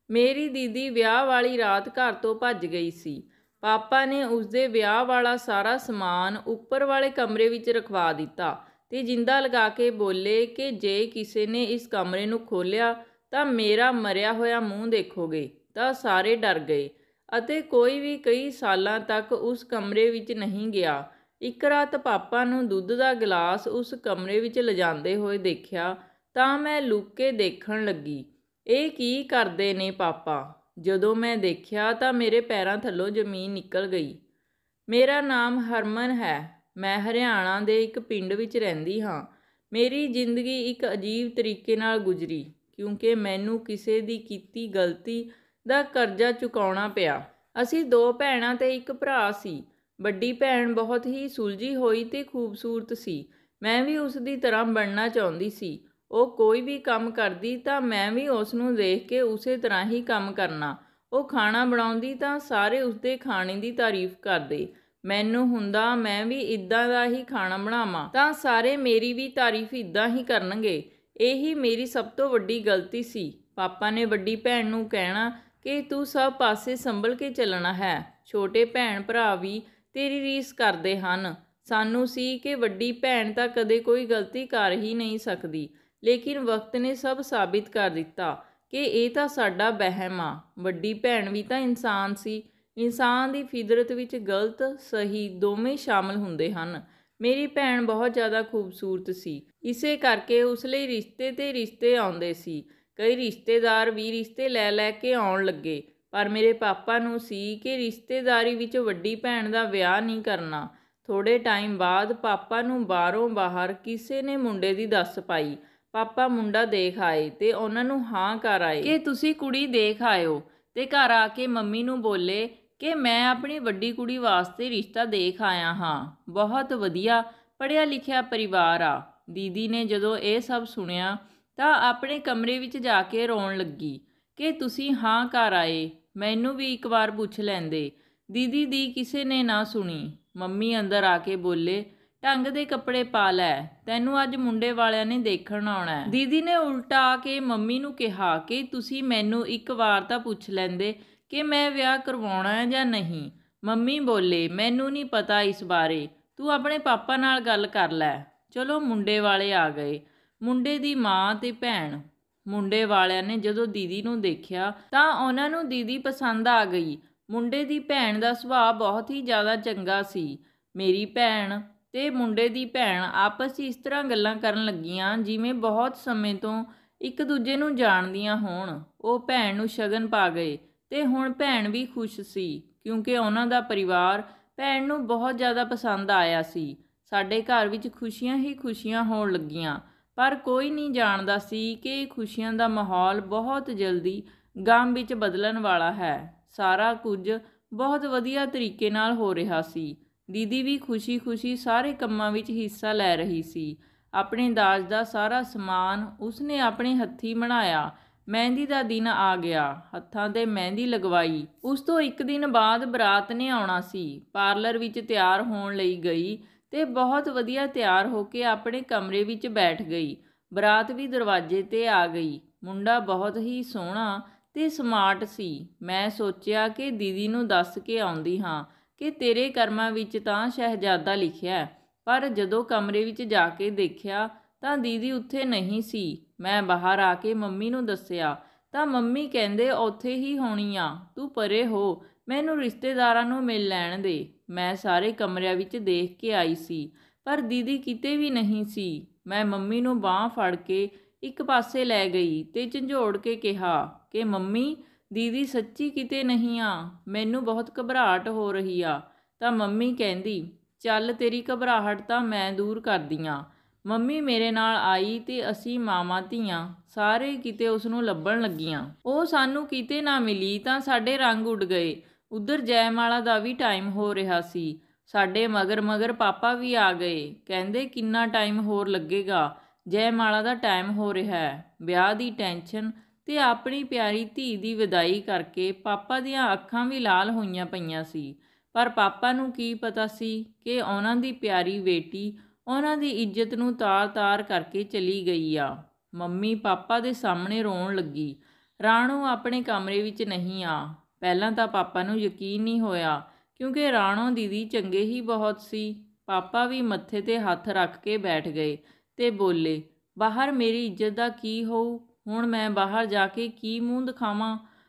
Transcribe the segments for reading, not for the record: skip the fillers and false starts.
ਮੇਰੀ ਦੀਦੀ ਵਿਆਹ ਵਾਲੀ ਰਾਤ ਘਰ ਤੋਂ ਭੱਜ ਗਈ ਸੀ। ਪਾਪਾ ਨੇ ਉਸਦੇ ਵਿਆਹ ਵਾਲਾ ਸਾਰਾ ਸਮਾਨ ਉੱਪਰ ਵਾਲੇ ਕਮਰੇ ਵਿੱਚ ਰਖਵਾ ਦਿੱਤਾ ਤੇ ਜਿੰਦਾ ਲਗਾ ਕੇ ਬੋਲੇ ਕਿ ਜੇ ਕਿਸੇ ਨੇ ਇਸ ਕਮਰੇ ਨੂੰ ਖੋਲ੍ਹਿਆ ਤਾਂ ਮੇਰਾ ਮਰਿਆ ਹੋਇਆ ਮੂੰਹ ਦੇਖੋਗੇ। ਤਾਂ ਸਾਰੇ ਡਰ ਗਏ ਅਤੇ ਕੋਈ ਵੀ ਕਈ ਸਾਲਾਂ ਤੱਕ ਉਸ ਕਮਰੇ ਵਿੱਚ ਨਹੀਂ ਗਿਆ। ਇੱਕ ਰਾਤ ਪਾਪਾ ਨੂੰ ਦੁੱਧ ਦਾ ਗਲਾਸ ਉਸ ਕਮਰੇ ਵਿੱਚ ਲਿਜਾਂਦੇ ਹੋਏ ਦੇਖਿਆ ਤਾਂ ਮੈਂ ਲੁੱਕ ਕੇ ਦੇਖਣ ਲੱਗੀ, ਇਹ ਕੀ ਕਰਦੇ ਨੇ ਪਾਪਾ। ਜਦੋਂ ਮੈਂ ਦੇਖਿਆ ਤਾਂ ਮੇਰੇ ਪੈਰਾਂ ਥੱਲੋਂ ਜ਼ਮੀਨ ਨਿਕਲ ਗਈ। ਮੇਰਾ ਨਾਮ ਹਰਮਨ ਹੈ। ਮੈਂ ਹਰਿਆਣਾ ਦੇ ਇੱਕ ਪਿੰਡ ਵਿੱਚ ਰਹਿੰਦੀ ਹਾਂ। ਮੇਰੀ ਜ਼ਿੰਦਗੀ ਇੱਕ ਅਜੀਬ ਤਰੀਕੇ ਨਾਲ ਗੁਜ਼ਰੀ ਕਿਉਂਕਿ ਮੈਨੂੰ ਕਿਸੇ ਦੀ ਕੀਤੀ ਗਲਤੀ ਦਾ ਕਰਜ਼ਾ ਚੁਕਾਉਣਾ ਪਿਆ। ਅਸੀਂ 2 ਭੈਣਾਂ ਤੇ ਇੱਕ ਭਰਾ ਸੀ। ਵੱਡੀ ਭੈਣ ਬਹੁਤ ਹੀ ਸੁਲਝੀ ਹੋਈ ਤੇ ਖੂਬਸੂਰਤ ਸੀ। ਮੈਂ ਵੀ ਉਸ ਦੀ ਤਰ੍ਹਾਂ ਬਣਨਾ ਚਾਹੁੰਦੀ ਸੀ। ਉਹ ਕੋਈ ਵੀ ਕੰਮ ਕਰਦੀ ਤਾਂ ਮੈਂ ਵੀ ਉਸ ਨੂੰ ਦੇਖ ਕੇ ਉਸੇ ਤਰ੍ਹਾਂ ਹੀ ਕੰਮ ਕਰਨਾ। ਉਹ ਖਾਣਾ ਬਣਾਉਂਦੀ ਤਾਂ ਸਾਰੇ ਉਸਦੇ ਖਾਣੇ ਦੀ ਤਾਰੀਫ ਕਰਦੇ। ਮੈਨੂੰ ਹੁੰਦਾ ਮੈਂ ਵੀ ਇੱਦਾਂ ਦਾ ਹੀ ਖਾਣਾ ਬਣਾਵਾਂ ਤਾਂ ਸਾਰੇ ਮੇਰੀ ਵੀ ਤਾਰੀਫ ਇੱਦਾਂ ਹੀ ਕਰਨਗੇ। ਇਹੀ ਮੇਰੀ ਸਭ ਤੋਂ ਵੱਡੀ ਗਲਤੀ ਸੀ। ਪਾਪਾ ਨੇ ਵੱਡੀ ਭੈਣ ਨੂੰ ਕਹਿਣਾ ਕਿ ਤੂੰ ਸਭ ਪਾਸੇ ਸੰਭਲ ਕੇ ਚੱਲਣਾ ਹੈ। ਛੋਟੇ ਭੈਣ ਭਰਾ ਵੀ ਤੇਰੀ ਰੀਸ ਕਰਦੇ ਹਨ। ਸਾਨੂੰ ਸੀ ਕਿ ਵੱਡੀ ਭੈਣ ਤਾਂ ਕਦੇ ਕੋਈ ਗਲਤੀ ਕਰ ਹੀ ਨਹੀਂ ਸਕਦੀ, ਲੇਕਿਨ ਵਕਤ ਨੇ ਸਭ ਸਾਬਿਤ ਕਰ ਦਿੱਤਾ ਕਿ ਇਹ ਤਾਂ ਸਾਡਾ ਵਹਿਮ ਆ। ਵੱਡੀ ਭੈਣ ਵੀ ਤਾਂ ਇਨਸਾਨ ਸੀ। ਇਨਸਾਨ ਦੀ ਫਿਤਰਤ ਵਿੱਚ ਗਲਤ ਸਹੀ ਦੋਵੇਂ ਸ਼ਾਮਲ ਹੁੰਦੇ ਹਨ। ਮੇਰੀ ਭੈਣ ਬਹੁਤ ਜ਼ਿਆਦਾ ਖੂਬਸੂਰਤ ਸੀ, ਇਸੇ ਕਰਕੇ ਉਸ ਲਈ ਰਿਸ਼ਤੇ ਤੇ ਰਿਸ਼ਤੇ ਆਉਂਦੇ ਸੀ। ਕਈ ਰਿਸ਼ਤੇਦਾਰ ਵੀ ਰਿਸ਼ਤੇ ਲੈ ਲੈ ਕੇ ਆਉਣ ਲੱਗੇ, ਪਰ ਮੇਰੇ ਪਾਪਾ ਨੂੰ ਸੀ ਕਿ ਰਿਸ਼ਤੇਦਾਰੀ ਵਿੱਚ ਵੱਡੀ ਭੈਣ ਦਾ ਵਿਆਹ ਨਹੀਂ ਕਰਨਾ। ਥੋੜ੍ਹੇ ਟਾਈਮ ਬਾਅਦ ਪਾਪਾ ਨੂੰ ਬਾਹਰੋਂ ਬਾਹਰ ਕਿਸੇ ਨੇ ਮੁੰਡੇ ਦੀ ਦੱਸ ਪਾਈ। ਪਾਪਾ ਮੁੰਡਾ ਦੇਖ ਆਏ ਤੇ ਉਹਨਾਂ ਨੂੰ ਹਾਂ ਕਰ ਆਏ ਕਿ ਤੁਸੀਂ ਕੁੜੀ ਦੇਖ ਆਇਓ, ਤੇ ਘਰ ਆ ਕੇ ਮੰਮੀ ਨੂੰ ਬੋਲੇ ਕਿ ਮੈਂ ਆਪਣੀ ਵੱਡੀ ਕੁੜੀ ਵਾਸਤੇ ਰਿਸ਼ਤਾ ਦੇਖ ਆਇਆ ਹਾਂ। ਬਹੁਤ ਵਧੀਆ ਪੜ੍ਹਿਆ ਲਿਖਿਆ ਪਰਿਵਾਰ ਆ। ਦੀਦੀ ਨੇ ਜਦੋਂ ਇਹ ਸਭ ਸੁਣਿਆ ਤਾਂ ਆਪਣੇ ਕਮਰੇ ਵਿੱਚ ਜਾ ਕੇ ਰੋਣ ਲੱਗੀ ਕਿ ਤੁਸੀਂ ਹਾਂ ਕਰ ਆਏ, ਮੈਨੂੰ ਵੀ ਇੱਕ ਵਾਰ ਪੁੱਛ ਲੈਂਦੇ। ਦੀਦੀ ਦੀ ਕਿਸੇ ਨੇ ਨਾ ਸੁਣੀ। ਮੰਮੀ ਅੰਦਰ ਆ ਕੇ ਬੋਲੇ, ਢੰਗ ਦੇ ਕੱਪੜੇ ਪਾ ਲੈ, ਤੈਨੂੰ ਅੱਜ ਮੁੰਡੇ ਵਾਲਿਆਂ ਨੇ ਦੇਖਣ ਆਉਣਾ ਹੈ। ਦੀਦੀ ਨੇ ਉਲਟਾ ਆ ਕੇ ਮੰਮੀ ਨੂੰ ਕਿਹਾ ਕਿ ਤੁਸੀਂ ਮੈਨੂੰ ਇੱਕ ਵਾਰ ਤਾਂ ਪੁੱਛ ਲੈਂਦੇ ਕਿ ਮੈਂ ਵਿਆਹ ਕਰਵਾਉਣਾ ਹੈ ਜਾਂ ਨਹੀਂ। ਮੰਮੀ ਬੋਲੇ, ਮੈਨੂੰ ਨਹੀਂ ਪਤਾ ਇਸ ਬਾਰੇ, ਤੂੰ ਆਪਣੇ ਪਾਪਾ ਨਾਲ ਗੱਲ ਕਰ ਲੈ। ਚਲੋ ਮੁੰਡੇ ਵਾਲੇ ਆ ਗਏ। ਮੁੰਡੇ ਦੀ ਮਾਂ ਤੇ ਭੈਣ। ਮੁੰਡੇ ਵਾਲਿਆਂ ਨੇ ਜਦੋਂ ਦੀਦੀ ਨੂੰ ਦੇਖਿਆ ਤਾਂ ਉਹਨਾਂ ਨੂੰ ਦੀਦੀ ਪਸੰਦ ਆ ਗਈ। ਮੁੰਡੇ ਦੀ ਭੈਣ ਦਾ ਸੁਭਾਅ ਬਹੁਤ ਹੀ ਜ਼ਿਆਦਾ ਚੰਗਾ ਸੀ। ਮੇਰੀ ਭੈਣ ਤੇ ਮੁੰਡੇ ਦੀ ਭੈਣ ਆਪਸ 'ਚ ਇਸ ਤਰ੍ਹਾਂ ਗੱਲਾਂ ਕਰਨ ਲੱਗੀਆਂ ਜਿਵੇਂ ਬਹੁਤ ਸਮੇਂ ਤੋਂ ਇੱਕ ਦੂਜੇ ਨੂੰ ਜਾਣਦੀਆਂ ਹੋਣ। ਉਹ ਭੈਣ ਨੂੰ ਸ਼ਗਨ ਪਾ ਗਏ ਤੇ ਹੁਣ ਭੈਣ ਵੀ ਖੁਸ਼ ਸੀ ਕਿਉਂਕਿ ਉਹਨਾਂ ਦਾ ਪਰਿਵਾਰ ਭੈਣ ਨੂੰ ਬਹੁਤ ਜ਼ਿਆਦਾ ਪਸੰਦ ਆਇਆ ਸੀ। ਸਾਡੇ ਘਰ ਵਿੱਚ ਖੁਸ਼ੀਆਂ ਹੀ ਖੁਸ਼ੀਆਂ ਹੋਣ ਲੱਗੀਆਂ, ਪਰ ਕੋਈ ਨਹੀਂ ਜਾਣਦਾ ਸੀ ਕਿ ਇਹ ਖੁਸ਼ੀਆਂ ਦਾ ਮਾਹੌਲ ਬਹੁਤ ਜਲਦੀ ਗਮ ਵਿੱਚ ਬਦਲਣ ਵਾਲਾ ਹੈ। ਸਾਰਾ ਕੁਝ ਬਹੁਤ ਵਧੀਆ ਤਰੀਕੇ ਨਾਲ ਹੋ ਰਿਹਾ ਸੀ। ਦੀਦੀ ਵੀ ਖੁਸ਼ੀ-ਖੁਸ਼ੀ ਸਾਰੇ ਕੰਮਾਂ ਵਿੱਚ ਹਿੱਸਾ ਲੈ ਰਹੀ ਸੀ। ਆਪਣੇ ਦਾਜ ਦਾ ਸਾਰਾ ਸਮਾਨ ਉਸਨੇ ਆਪਣੇ ਹੱਥੀਂ ਬਣਾਇਆ। ਮਹਿੰਦੀ ਦਾ ਦਿਨ ਆ ਗਿਆ। ਹੱਥਾਂ 'ਤੇ ਮਹਿੰਦੀ ਲਗਵਾਈ। ਉਸ ਤੋਂ ਇੱਕ ਦਿਨ ਬਾਅਦ ਬਰਾਤ ਨੇ ਆਉਣਾ ਸੀ। ਪਾਰਲਰ ਵਿੱਚ ਤਿਆਰ ਹੋਣ ਲਈ ਗਈ ਤੇ ਬਹੁਤ ਵਧੀਆ ਤਿਆਰ ਹੋ ਕੇ ਆਪਣੇ ਕਮਰੇ ਵਿੱਚ ਬੈਠ ਗਈ। ਬਰਾਤ ਵੀ ਦਰਵਾਜ਼ੇ 'ਤੇ ਆ ਗਈ। ਮੁੰਡਾ ਬਹੁਤ ਹੀ ਸੋਹਣਾ ਤੇ ਸਮਾਰਟ ਸੀ। ਮੈਂ ਸੋਚਿਆ ਕਿ ਦੀਦੀ ਨੂੰ ਦੱਸ ਕੇ ਆਉਂਦੀ ਹਾਂ ਕਿ ਤੇਰੇ ਕਰਮਾਂ ਵਿੱਚ ਤਾਂ ਸ਼ਹਿਜ਼ਾਦਾ ਲਿਖਿਆ, ਪਰ ਜਦੋਂ ਕਮਰੇ ਵਿੱਚ ਜਾ ਕੇ ਦੇਖਿਆ ਤਾਂ ਦੀਦੀ ਉੱਥੇ ਨਹੀਂ ਸੀ। ਮੈਂ ਬਾਹਰ ਆ ਕੇ ਮੰਮੀ ਨੂੰ ਦੱਸਿਆ ਤਾਂ ਮੰਮੀ ਕਹਿੰਦੇ ਉੱਥੇ ਹੀ ਹੋਣੀ ਆ, ਤੂੰ ਪਰੇ ਹੋ, ਮੈਨੂੰ ਰਿਸ਼ਤੇਦਾਰਾਂ ਨੂੰ ਮਿਲ ਲੈਣ ਦੇ। ਮੈਂ ਸਾਰੇ ਕਮਰਿਆਂ ਵਿੱਚ ਦੇਖ ਕੇ ਆਈ ਸੀ, ਪਰ ਦੀਦੀ ਕਿਤੇ ਵੀ ਨਹੀਂ ਸੀ। ਮੈਂ ਮੰਮੀ ਨੂੰ ਬਾਂਹ ਫੜ ਕੇ ਇੱਕ ਪਾਸੇ ਲੈ ਗਈ ਤੇ ਝੰਜੋੜ ਕੇ ਕਿਹਾ ਕਿ ਮੰਮੀ, ਦੀਦੀ ਸੱਚੀ ਕਿਤੇ ਨਹੀਂ ਆ, ਮੈਨੂੰ ਬਹੁਤ ਘਬਰਾਹਟ ਹੋ ਰਹੀ ਆ। ਤਾਂ ਮੰਮੀ ਕਹਿੰਦੀ, ਚੱਲ ਤੇਰੀ ਘਬਰਾਹਟ ਤਾਂ ਮੈਂ ਦੂਰ ਕਰਦੀ ਹਾਂ। ਮੰਮੀ ਮੇਰੇ ਨਾਲ ਆਈ ਤੇ ਅਸੀਂ ਮਾਵਾਂ ਧੀਆਂ ਸਾਰੇ ਕਿਤੇ ਉਸ ਨੂੰ ਲੱਭਣ ਲੱਗੀਆਂ। ਉਹ ਸਾਨੂੰ ਕਿਤੇ ਨਾ ਮਿਲੀ ਤਾਂ ਸਾਡੇ ਰੰਗ ਉੱਡ ਗਏ। ਉੱਧਰ ਜੈਮਾਲਾ ਦਾ ਵੀ ਟਾਈਮ ਹੋ ਰਿਹਾ ਸੀ। ਸਾਡੇ ਮਗਰ ਮਗਰ ਪਾਪਾ ਵੀ ਆ ਗਏ। ਕਹਿੰਦੇ ਕਿੰਨਾ ਟਾਈਮ ਹੋਰ ਲੱਗੇਗਾ, ਜੈਮਾਲਾ ਦਾ ਟਾਈਮ ਹੋ ਰਿਹਾ ਹੈ। ਵਿਆਹ ਦੀ ਟੈਨਸ਼ਨ ਤੇ ਆਪਣੀ ਪਿਆਰੀ ਧੀ ਦੀ ਵਿਦਾਈ ਕਰਕੇ ਪਾਪਾ ਦੀਆਂ ਅੱਖਾਂ ਵੀ ਲਾਲ ਹੋਈਆਂ ਪਈਆਂ ਸੀ। ਪਰ ਪਾਪਾ ਨੂੰ ਕੀ ਪਤਾ ਸੀ ਕਿ ਉਹਨਾਂ ਦੀ ਪਿਆਰੀ ਬੇਟੀ ਉਹਨਾਂ ਦੀ ਇੱਜ਼ਤ ਨੂੰ ਤਾਰ-ਤਾਰ ਕਰਕੇ ਚਲੀ ਗਈ ਆ। ਮੰਮੀ ਪਾਪਾ ਦੇ ਸਾਹਮਣੇ ਰੋਣ ਲੱਗੀ। ਰਾਣੋ ਆਪਣੇ ਕਮਰੇ ਵਿੱਚ ਨਹੀਂ ਆ। ਪਹਿਲਾਂ ਤਾਂ ਪਾਪਾ ਨੂੰ ਯਕੀਨ ਨਹੀਂ ਹੋਇਆ, ਕਿਉਂਕਿ ਰਾਣੋ ਦੀਦੀ ਚੰਗੇ ਹੀ ਬਹੁਤ ਸੀ। ਪਾਪਾ ਵੀ ਮੱਥੇ 'ਤੇ ਹੱਥ ਰੱਖ ਕੇ ਬੈਠ ਗਏ ਤੇ ਬੋਲੇ, ਬਾਹਰ ਮੇਰੀ ਇੱਜ਼ਤ ਦਾ ਕੀ ਹੋਊ? ਹੁਣ ਮੈਂ ਬਾਹਰ ਜਾ ਕੇ ਕੀ ਮੂੰਹ ਦਿਖਾਵਾਂ?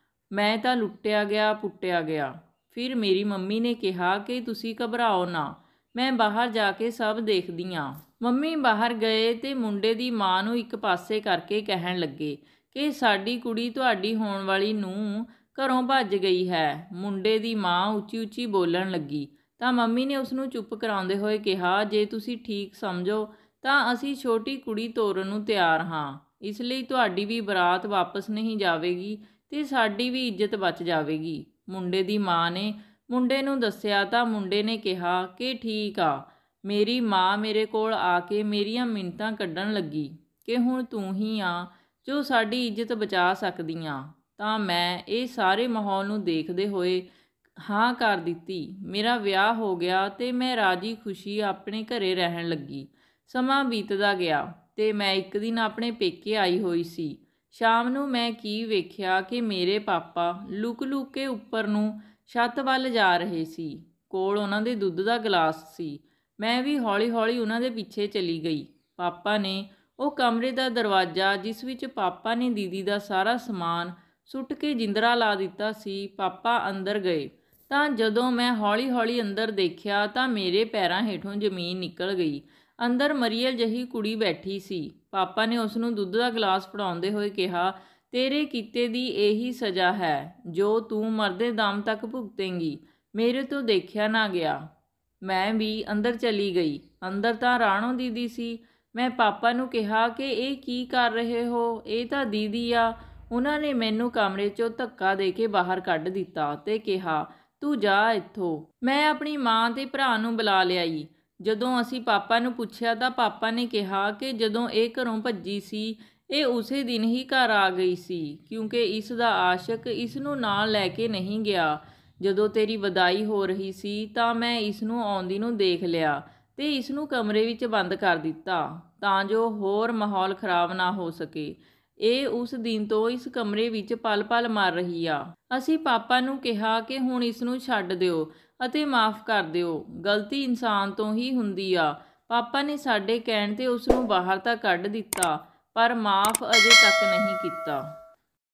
ਮੈਂ ਤਾਂ ਲੁੱਟਿਆ ਗਿਆ, ਪੁੱਟਿਆ ਗਿਆ। ਫਿਰ ਮੇਰੀ ਮੰਮੀ ਨੇ ਕਿਹਾ ਕਿ ਤੁਸੀਂ ਘਬਰਾਓ ਨਾ, ਮੈਂ ਬਾਹਰ ਜਾ ਕੇ ਸਭ ਦੇਖਦੀ ਹਾਂ। ਮੰਮੀ ਬਾਹਰ ਗਏ ਤੇ ਮੁੰਡੇ ਦੀ ਮਾਂ ਨੂੰ ਇੱਕ ਪਾਸੇ ਕਰਕੇ ਕਹਿਣ ਲੱਗੇ ਕਿ ਸਾਡੀ ਕੁੜੀ ਤੁਹਾਡੀ ਹੋਣ ਵਾਲੀ ਨੂੰਹ ਘਰੋਂ ਭੱਜ ਗਈ ਹੈ। ਮੁੰਡੇ ਦੀ ਮਾਂ ਉੱਚੀ ਉੱਚੀ ਬੋਲਣ ਲੱਗੀ ਤਾਂ ਮੰਮੀ ਨੇ ਉਸ ਨੂੰ ਚੁੱਪ ਕਰਾਉਂਦੇ ਹੋਏ ਕਿਹਾ, ਜੇ ਤੁਸੀਂ ਠੀਕ ਸਮਝੋ ਤਾਂ ਅਸੀਂ ਛੋਟੀ ਕੁੜੀ ਤੋਰਨ ਨੂੰ ਤਿਆਰ ਹਾਂ। ਇਸ ਲਈ ਤੁਹਾਡੀ ਵੀ ਬਰਾਤ ਵਾਪਸ ਨਹੀਂ ਜਾਵੇਗੀ ਤੇ ਸਾਡੀ ਵੀ ਇੱਜ਼ਤ ਬਚ ਜਾਵੇਗੀ। ਮੁੰਡੇ ਦੀ ਮਾਂ ਨੇ ਮੁੰਡੇ ਨੂੰ ਦੱਸਿਆ ਤਾਂ ਮੁੰਡੇ ਨੇ ਕਿਹਾ ਕਿ ਠੀਕ ਆ। ਮੇਰੀ ਮਾਂ ਮੇਰੇ ਕੋਲ ਆ ਕੇ ਮੇਰੀਆਂ ਮਿੰਨਤਾਂ ਕੱਢਣ ਲੱਗੀ ਕਿ ਹੁਣ ਤੂੰ ਹੀ ਆ ਜੋ ਸਾਡੀ ਇੱਜ਼ਤ ਬਚਾ ਸਕਦੀ ਆ। ਤਾਂ ਮੈਂ ਇਹ ਸਾਰੇ ਮਾਹੌਲ ਨੂੰ ਦੇਖਦੇ ਹੋਏ ਹਾਂ ਕਰ ਦਿੱਤੀ। ਮੇਰਾ ਵਿਆਹ ਹੋ ਗਿਆ ਤੇ ਮੈਂ ਰਾਜੀ ਖੁਸ਼ੀ ਆਪਣੇ ਘਰੇ ਰਹਿਣ ਲੱਗੀ। ਸਮਾਂ ਬੀਤਦਾ ਗਿਆ ਤੇ ਮੈਂ ਇੱਕ ਦਿਨ ਆਪਣੇ ਪੇਕੇ ਆਈ ਹੋਈ ਸੀ। ਸ਼ਾਮ ਨੂੰ ਮੈਂ ਕੀ ਵੇਖਿਆ ਕਿ ਮੇਰੇ ਪਾਪਾ ਲੁਕ ਲੁਕ ਕੇ ਉੱਪਰ ਨੂੰ ਛੱਤ ਵੱਲ ਜਾ ਰਹੇ ਸੀ। ਕੋਲ ਉਹਨਾਂ ਦੇ ਦੁੱਧ ਦਾ ਗਲਾਸ ਸੀ। ਮੈਂ ਵੀ ਹੌਲੀ ਹੌਲੀ ਉਹਨਾਂ ਦੇ ਪਿੱਛੇ ਚਲੀ ਗਈ। ਪਾਪਾ ਨੇ ਉਹ ਕਮਰੇ ਦਾ ਦਰਵਾਜ਼ਾ, ਜਿਸ ਵਿੱਚ ਪਾਪਾ ਨੇ ਦੀਦੀ ਦਾ ਸਾਰਾ ਸਮਾਨ ਸੁੱਟ ਕੇ ਜਿੰਦਰਾ ਲਾ ਦਿੱਤਾ ਸੀ, ਪਾਪਾ ਅੰਦਰ ਗਏ ਤਾਂ ਜਦੋਂ ਮੈਂ ਹੌਲੀ ਹੌਲੀ ਅੰਦਰ ਦੇਖਿਆ ਤਾਂ ਮੇਰੇ ਪੈਰਾਂ ਹੇਠੋਂ ਜ਼ਮੀਨ ਨਿਕਲ ਗਈ। ਅੰਦਰ ਮਰੀਅਲ ਜਿਹੀ ਕੁੜੀ ਬੈਠੀ ਸੀ। ਪਾਪਾ ਨੇ ਉਸ ਨੂੰ ਦੁੱਧ ਦਾ ਗਲਾਸ ਫੜਾਉਂਦੇ ਹੋਏ ਕਿਹਾ, ਤੇਰੇ ਕੀਤੇ ਦੀ ਇਹੀ ਸਜ਼ਾ ਹੈ ਜੋ ਤੂੰ ਮਰਦੇ ਦਮ ਤੱਕ ਭੁਗਤੇਂਗੀ। ਮੇਰੇ ਤੋਂ ਦੇਖਿਆ ਨਾ ਗਿਆ। ਮੈਂ ਵੀ ਅੰਦਰ ਚਲੀ ਗਈ। ਅੰਦਰ ਤਾਂ ਰਾਣੋ ਦੀਦੀ ਸੀ। ਮੈਂ ਪਾਪਾ ਨੂੰ ਕਿਹਾ ਕਿ ਇਹ ਕੀ ਕਰ ਰਹੇ ਹੋ? ਇਹ ਤਾਂ ਦੀਦੀ ਆ। ਉਹਨਾਂ ਨੇ ਮੈਨੂੰ ਕਮਰੇ 'ਚੋਂ ਧੱਕਾ ਦੇ ਕੇ ਬਾਹਰ ਕੱਢ ਦਿੱਤਾ ਤੇ ਕਿਹਾ, ਤੂੰ ਜਾ ਇੱਥੋਂ। ਮੈਂ ਆਪਣੀ ਮਾਂ ਤੇ ਭਰਾ ਨੂੰ ਬੁਲਾ ਲਿਆਈ। ਜਦੋਂ ਅਸੀਂ ਪਾਪਾ ਨੂੰ ਪੁੱਛਿਆ ਤਾਂ ਪਾਪਾ ਨੇ ਕਿਹਾ ਕਿ ਜਦੋਂ ਇਹ ਘਰੋਂ ਭੱਜੀ ਸੀ, ਇਹ ਉਸੇ ਦਿਨ ਹੀ ਘਰ ਆ ਗਈ ਸੀ, ਕਿਉਂਕਿ ਇਸ ਦਾ ਆਸ਼ਕ ਇਸ ਨੂੰ ਨਾਲ ਲੈ ਕੇ ਨਹੀਂ ਗਿਆ। ਜਦੋਂ ਤੇਰੀ ਵਿਦਾਈ ਹੋ ਰਹੀ ਸੀ ਤਾਂ ਮੈਂ ਇਸ ਨੂੰ ਆਉਂਦੀ ਨੂੰ ਦੇਖ ਲਿਆ ਤੇ ਇਸ ਨੂੰ ਕਮਰੇ ਵਿੱਚ ਬੰਦ ਕਰ ਦਿੱਤਾ ਤਾਂ ਜੋ ਹੋਰ ਮਾਹੌਲ ਖਰਾਬ ਨਾ ਹੋ ਸਕੇ। ਇਹ ਉਸ ਦਿਨ ਤੋਂ ਇਸ ਕਮਰੇ ਵਿੱਚ ਪਲ ਪਲ ਮਰ ਰਹੀ ਆ। ਅਸੀਂ ਪਾਪਾ ਨੂੰ ਕਿਹਾ ਕਿ ਹੁਣ ਇਸ ਨੂੰ ਛੱਡ ਦਿਓ ਅਤੇ ਮਾफ़ ਕਰ ਦਿਓ। ਗਲਤੀ ਇਨਸਾਨ ਤੋਂ ਹੀ ਹੁੰਦੀ ਆ। ਪਾਪਾ ਨੇ ਸਾਡੇ ਕਹਿਣ 'ਤੇ ਉਸ ਨੂੰ ਬਾਹਰ ਤਾਂ ਕੱਢ ਦਿੱਤਾ, ਪਰ ਮਾफ़ ਅਜੇ ਤੱਕ ਨਹੀਂ ਕੀਤਾ।